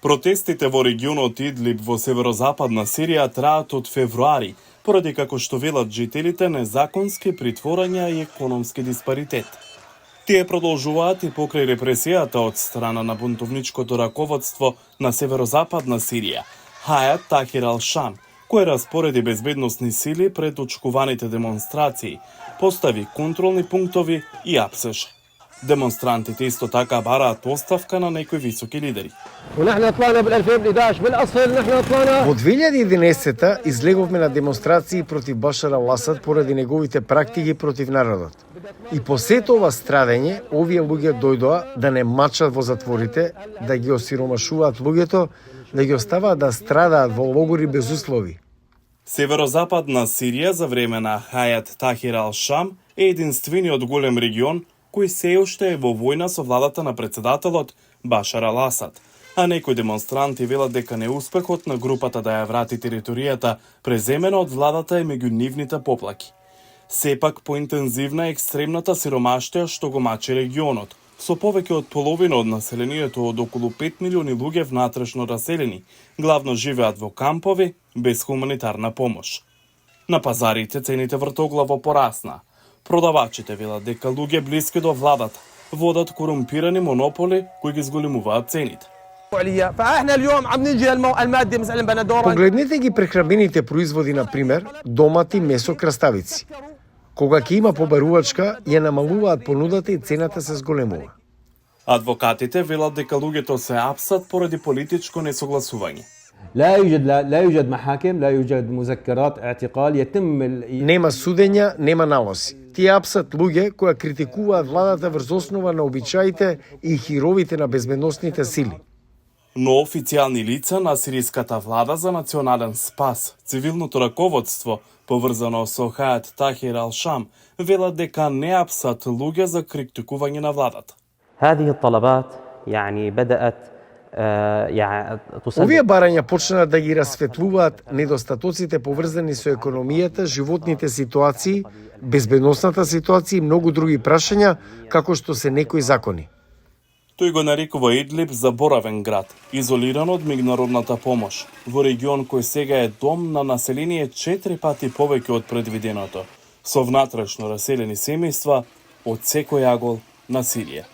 Протестите во регионот Идлиб во северозападна Сирија траат од февруари, поради како што велат жителите незаконски притворања и економски диспаритет. Тие продолжуваат и покрај репресијата од страна на бунтовничкото раководство на северозападна Сирија, Хајат Тахир ал-Шам, кој распореди безбедносни сили пред очкуваните демонстрации, постави контролни пунктови и апсеше. Демонстрантите исто така бараат оставка на некои високи лидери. Во 2011 излеговме на демонстрации против Башар ал-Асад поради неговите практики против народот. И по сето ова страдање, овие луѓе дојдоа да не мачат во затворите, да ги осиромашуваат луѓето, да ги оставаат да страдаат во логори без услови. Северозападна Сирија за време на Хајат Тахир ал-Шам е единствениот голем регион кој се уште е во војна со владата на председателот Башар ал-Асад, а некои демонстранти велат дека неуспехот на групата да ја врати територијата преземена од владата е меѓу нивните поплаки. Сепак поинтензивна е екстремната сиромаштија што го мачи регионот, со повеќе од половина од населението од околу 5 милиони луѓе внатрешно раселени, главно живеат во кампови без хуманитарна помош. На пазарите цените вртоглаво порасна. Продавачите велат дека луѓе блиски до владата водат корумпирани монополи кои ги зголемуваат цените. Погледнете ги прехранбените производи, на пример, домати, месо, краставици. Кога ќе има побарувачка, ја намалуваат понудата и цената се зголемува. Адвокатите велат дека луѓето се апсат поради политичко несогласување. لا يوجد محاكم، لا يوجد مذكرات اعتقال، يتم Нема судења, нема налози. Тие апсат луѓе кои критикуваат владата врз основа на обичаите и хировите на безбедносните сили. Но официјални лица на сириската влада за национален спас, цивилното раководство, поврзано со Хајат Тахир ал-Шам, велат дека не апсат луѓе за критикување на владата. هذه الطلبات بدأت Овие барања почнаа да ги расветлуваат недостатоците поврзани со економијата, животните ситуации, безбедносната ситуација и многу други прашања, како што се некои закони. Тој го нарекува Идлиб заборавен град, изолиран од меѓународната помош, во регион кој сега е дом на население 4 пати повеќе од предвиденото, со внатрешно раселени семејства од секој агол на Сирија.